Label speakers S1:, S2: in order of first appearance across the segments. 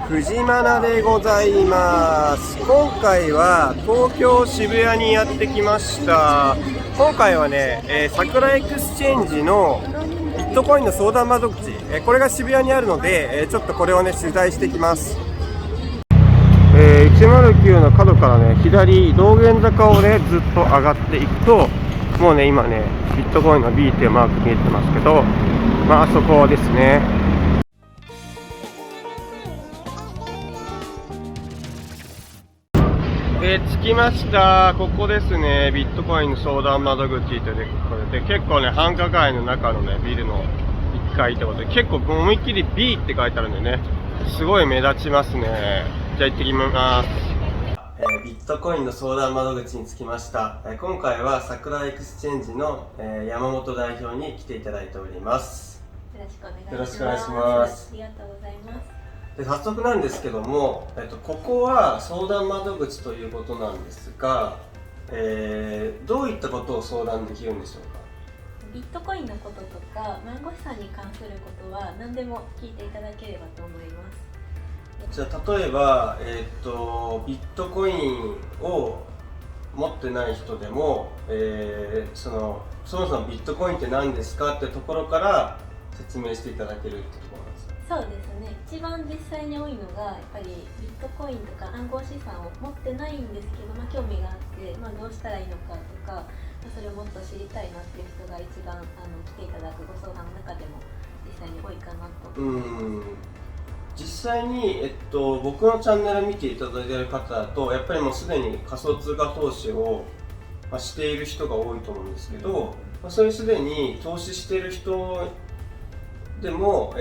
S1: 藤マナでございます。今回は東京渋谷にやってきました。今回はね、桜エクスチェンジのビットコインの相談窓口、これが渋谷にあるので、ちょっとこれをね取材してきます。109の角からね左道玄坂をねずっと上がっていくと、もうね今ねビットコインの B っていうマーク見えてますけど、あそこですね。着きました。ここですね。ビットコインの相談窓口ということで、結構ね繁華街の中のねビルの1階ってことで、結構思いっきり B って書いてあるんでね、すごい目立ちますね。じゃあ行ってきます。ビットコインの相談窓口に着きました。今回は桜エクスチェンジの山本代表に来ていただいております。
S2: よろしくお願いします。ありがとうございます。
S1: で早速なんですけども、ここは相談窓口ということなんですが、どういったことを相談できるんでしょうか。
S2: ビットコインのこととか暗号資産に関することは何でも聞いていただければと思います。
S1: じゃあ例えば、ビットコインを持ってない人でも、そもそもビットコインって何ですかってところから説明していただけるってところなんですか。
S2: そうですね。一番実際に多いのがやっぱりビットコインとか暗号資産を持ってないんですけど、興味があって、どうしたらいいのかとか、それをもっと知りたいなっていう人が一番来ていただくご相談の中でも実際に多いかなと思います。
S1: 実際に、僕のチャンネル見ていただいている方だと、やっぱりもうすでに仮想通貨投資を、している人が多いと思うんですけど、そういうすでに投資している人でも、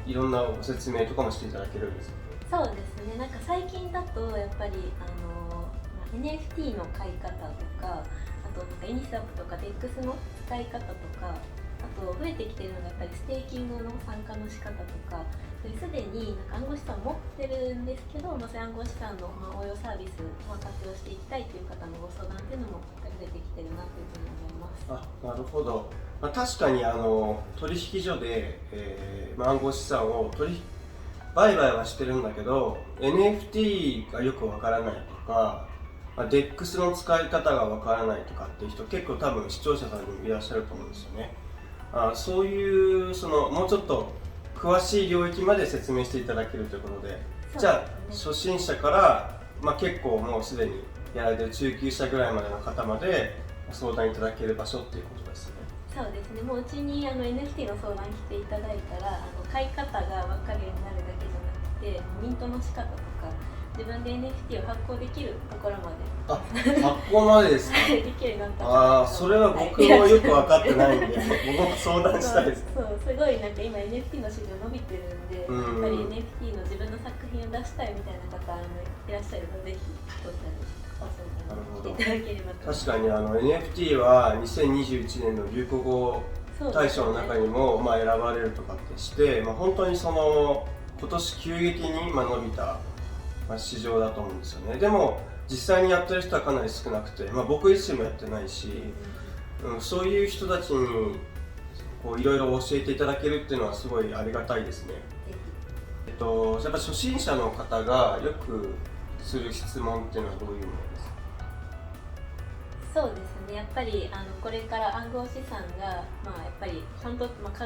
S1: いろんなご説明とかもしていただけるんです
S2: か。そうですね。最近だとやっぱりNFT の買い方とか、あとイニスワップとか DEX の使い方とか、あと増えてきているのがやっぱりステーキングの参加の仕方とか、すでに暗号資産を持ってるんですけど、そういう暗号資産の応用サービスを活用していきたいという方のご相談っていうのも出てきてるなというふうに思います。
S1: なるほど。確かに取引所で、暗号資産を売買はしてるんだけど NFT がよくわからないとか、DEX の使い方がわからないとかっていう人結構多分視聴者さんにもいらっしゃると思うんですよね。そういうもうちょっと詳しい領域まで説明していただけるということで、じゃあ初心者から、結構もうすでにやられてる中級者ぐらいまでの方まで相談いただける場所っていうことですね。
S2: そうですね。もううちにNFT の相談来ていただいたら買い方が分かるようになるだけじゃなくて、ミントの仕方とか自分で NFT を発行できるところまで
S1: 発行までですか。
S2: できるようになった。
S1: それは僕もよく分かってないんで僕も相談したいです。
S2: そうすごい今 NFT の市場伸びてるんで、やっぱり NFT の自分の作品を出したいみたいな方いらっしゃるので、ぜひどうぞ来ていただければと。
S1: 確かにNFT は2021年の流行語大賞の中にも選ばれるとかってして、本当に今年急激に伸びた市場だと思うんですよね。でも実際にやってる人はかなり少なくて、僕自身もやってないし、そういう人たちにいろいろ教えていただけるっていうのはすごいありがたいですね。やっぱ初心者の方がよくする質問っていうのはどういうものですか。
S2: そうですね。やっぱりこれから暗号資産がやっぱり簡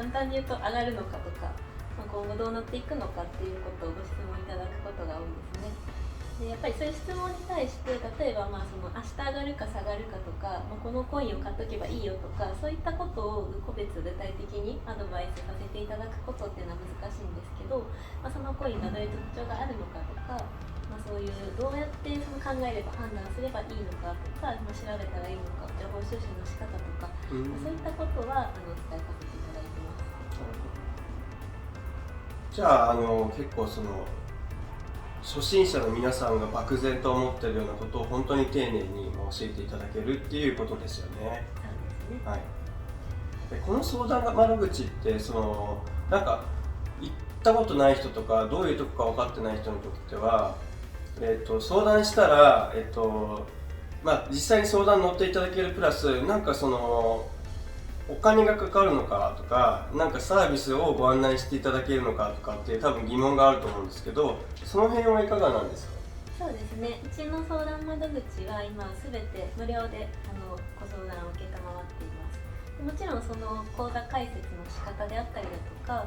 S2: 単に言うと上がるのかとか、今後どうなっていくのかっていうことをご質問いただくことが多いですね。でやっぱりそういう質問に対して、例えば明日上がるか下がるかとか、このコインを買っとけばいいよとか、そういったことを具体的にアドバイスさせていただくことっていうのは難しいんですけど、そのコインがどういう特徴があるのかとか、そういうどうやって考えれば判断すればいいのかとか、調べたらいいのか、情報収集の仕方とか、そういったことはお伝えさせていただいてます。
S1: じゃあ結構初心者の皆さんが漠然と思ってるようなことを本当に丁寧に教えていただけるっていうことですよね。
S2: そうですね。
S1: はい。でこの相談窓口って行ったことない人とかどういうとこか分かってない人にとっては、相談したら実際に相談に乗っていただけるプラスお金がかかるのかとか、なんかサービスをご案内していただけるのかとかって多分疑問があると思うんですけど、その辺はいかがなんですか？
S2: そうですね、うちの相談窓口は今すべて無料でご相談を承っています。もちろんその口座開設の仕方であったりだとか、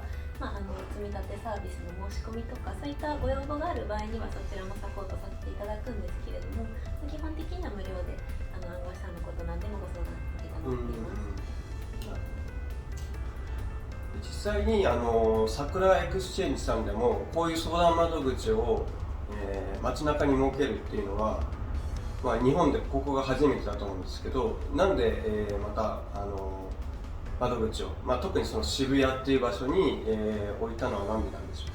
S2: 積み立てサービスの申し込みとか、そういったご要望がある場合にはそちらもサポートさせていただくんですけれども、基本的には無料で暗号資産のことなんでもご相談承っています。
S1: 実際に桜エクスチェンジさんでもこういう相談窓口を、街中に設けるっていうのは、日本でここが初めてだと思うんですけど、なんで、また窓口を、特にその渋谷っていう場所に、置いたのは何でなんでしょう？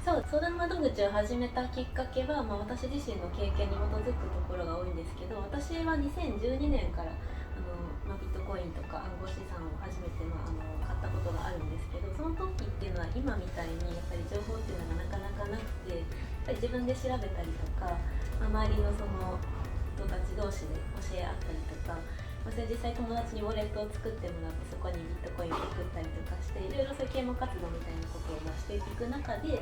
S2: そう、相談窓口を始めたきっかけは、私自身の経験に基づくところが多いんですけど、私は2012年からビットコインとか暗号資産を初めて、買ったことがあるんですけど、その時っていうのは今みたいにやっぱり情報っていうのがなかなかなくて、やっぱり自分で調べたりとか、周りのその人たち同士で教え合ったりとか、それ実際友達にウォレットを作ってもらって、そこにビットコインを送ったりとかして、いろいろそういう啓蒙活動みたいなことをしていく中で、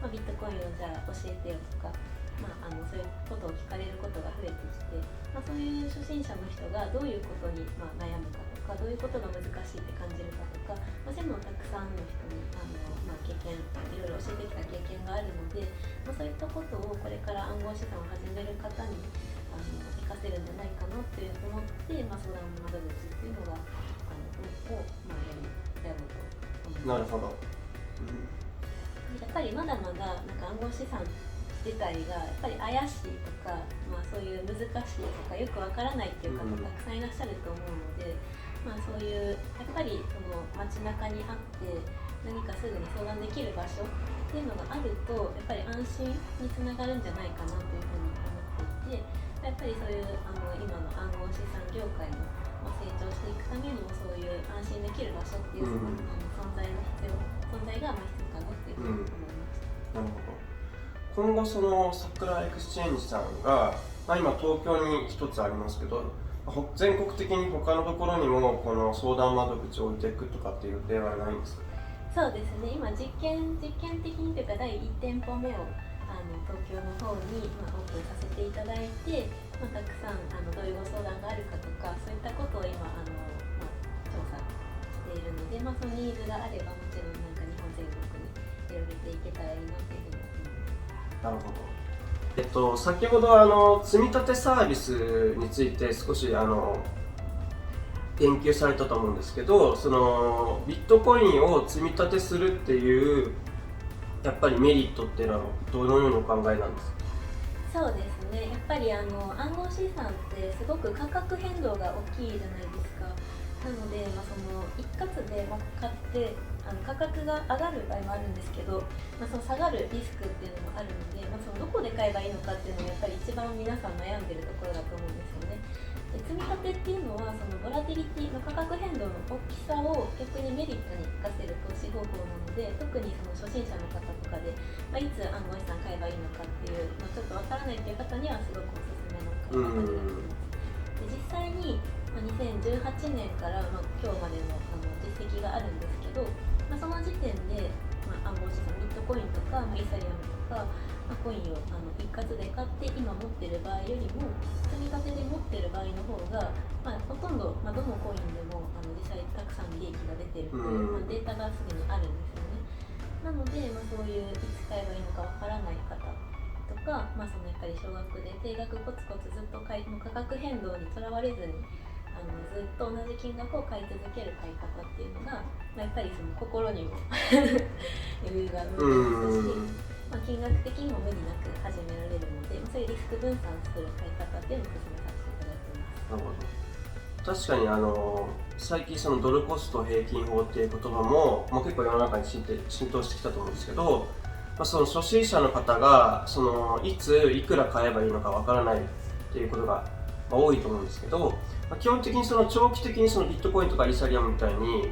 S2: ビットコインをじゃあ教えてよとか、そういうことを聞かれることが増えてきて、そういう初心者の人がどういうことに悩むかとか、どういうことが難しいって感じるかとか、そういうのをたくさんの人に経験、いろいろ教えてきた経験があるので、そういったことをこれから暗号資産を始める方に活かせるんじゃないかなって思って、相談窓口っていうのがやろうと思います。
S1: なるほど。
S2: やっぱりまだまだ暗号資産自体がやっぱり怪しいとか、そういう難しいとかよくわからないっていう方たくさんいらっしゃると思うので、そういうやっぱりその街中にあって何かすぐに相談できる場所っていうのがあると、やっぱり安心につながるんじゃないかなというふうに思っていて、やっぱりそういう今の暗号資産業界の成長していくためにも、そういう安心できる場所っていう存在が必要かなっていうふうに思いました。
S1: なるほど。今後その桜エクスチェンジさんが、今東京に一つありますけど、全国的に他のところにもこの相談窓口を置いていくとかっていう予定はないんですか？
S2: そうですね、今実験的にというか第1店舗目を東京の方にオープンさせていただいて、たくさんどういうご相談があるかとか、そういったことを今調査しているので、そのニーズがあればもちろん日本全国に広げていけたらいいなというふうに思います。
S1: なるほど。先ほど積み立てサービスについて少し言及されたと思うんですけど、そのビットコインを積み立てするっていうやっぱりメリットっていうのはどのようにお考えなんですか？
S2: そうですね、やっぱり暗号資産ってすごく価格変動が大きいじゃないですか。なので、その一括で買って価格が上がる場合もあるんですけど、その下がるリスクっていうのもあるので、そのどこで買えばいいのかっていうのがやっぱり一番皆さん悩んでるところだと思うんですよね。で、積み立てっていうのはそのボラティリティの価格変動の大きさを逆にメリットに活かせる投資方法なので、特にその初心者の方とかで、いつ暗号資産買えばいいのかっていう、ちょっとわからないっていう方にはすごくおすすめの買い方になっています。で、実際に2018年から、今日までの実績があるんですけど、その時点で、暗号資産、ビットコインとか、イーサリアムとか、コインを一括で買って今持ってる場合よりも、積み立てで持ってる場合の方が、ほとんど、どのコインでも実際たくさん利益が出てるので、データがすでにあるんですよね。なので、そういういつ買えばいいのかわからない方とか、そのやっぱり少額で定額コツコツずっと価格変動にとらわれずにずっと同じ金額を買い続ける買い方っていうのが、やっぱりその心にも余裕が生まれますし、金額的にも無理なく始められるので、そういうリスク分散する買い方っていうのを進めさせていただいています。
S1: なるほど。確かに最近そのドルコスト平均法っていう言葉も、結構世の中に浸透してきたと思うんですけど、その初心者の方がいついくら買えばいいのかわからないっていうことが多いと思うんですけど、基本的に長期的にビットコインとかイーサリアムみたいに、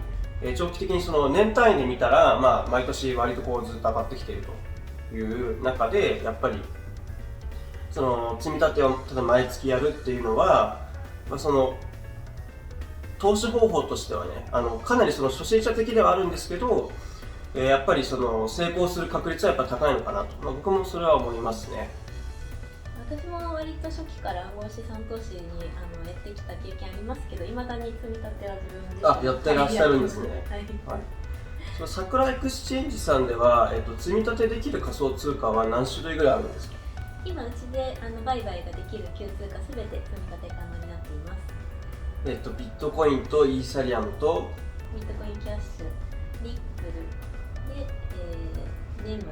S1: 長期的に年単位で見たら、毎年割とずっと上がってきているという中で、やっぱり積み立てをただ毎月やるっていうのは、投資方法としてはね、かなりその初心者的ではあるんですけど、やっぱりその成功する確率はやっぱ高いのかなと、僕もそれは思いますね。
S2: 私も割と初期から暗号資産投資にやってきた経験ありますけど、いまだに積み立ては自分自身
S1: やってらっしゃるんですね。
S2: はい、
S1: はい、その桜エクスチェンジさんでは、積み立てできる仮想通貨は何種類ぐらいあるんですか？
S2: 今うちで売買ができる旧通貨すべて積み立て可能になっています。
S1: ビットコインとイーサリアムと
S2: ビットコインキャッシュ、リップルで、ネム、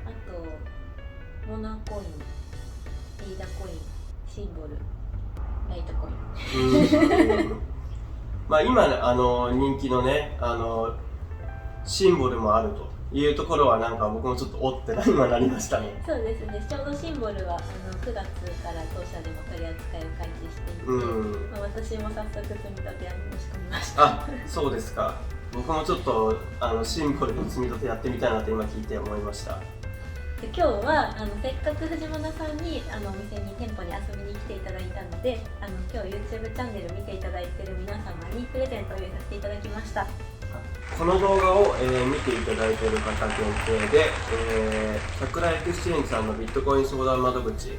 S2: あとモナコイン、リーダコイン、シンボル、ライトコイン。
S1: 今人気のねシンボルもあるというところはなんか僕もちょっとおって今なりましたね。
S2: そうですね。ちょうどシンボルは9月から当社でも取り扱いを開始していて、私も早速積み立て屋に申し込みました。
S1: そうですか。僕もちょっとシンボルの積み立てやってみたいなと今聞いて思いました。
S2: で今日はせっかく藤間さんにお店に店舗に遊びに来ていただいたので、今日 YouTube チャンネル見ていただいている皆様にプレゼントを用意させていただきました。
S1: この動画を、見ていただいている方限定で、桜エクスチェンジさんのビットコイン相談窓口、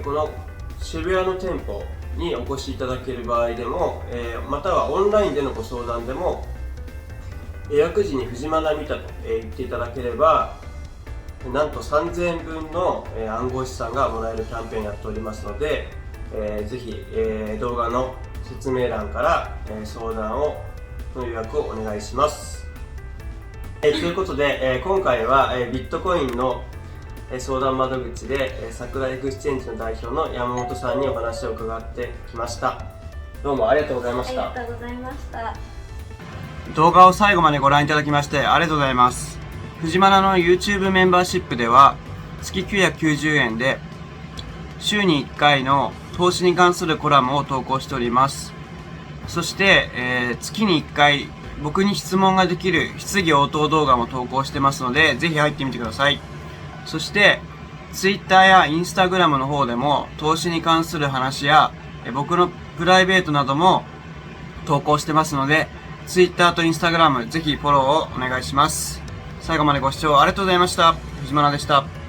S1: この渋谷の店舗にお越しいただける場合でも、またはオンラインでのご相談でも、予約時に藤間見たと、言っていただければ、なんと3000円分の、暗号資産がもらえるキャンペーンやっておりますので、ぜひ、動画の説明欄から、相談をの予約をお願いします。ということで、今回は、ビットコインの、相談窓口で、桜エクスチェンジの代表の山本さんにお話を伺ってきました。どうもありがとうございました。
S2: ありがとうございました。
S3: 動画を最後までご覧いただきましてありがとうございます。藤間の YouTube メンバーシップでは月990円で週に1回の投資に関するコラムを投稿しております。そして、月に1回僕に質問ができる質疑応答動画も投稿してますので、ぜひ入ってみてください。そして Twitter や Instagram の方でも投資に関する話や僕のプライベートなども投稿してますので、Twitter と Instagram ぜひフォローをお願いします。最後までご視聴ありがとうございました。藤間でした。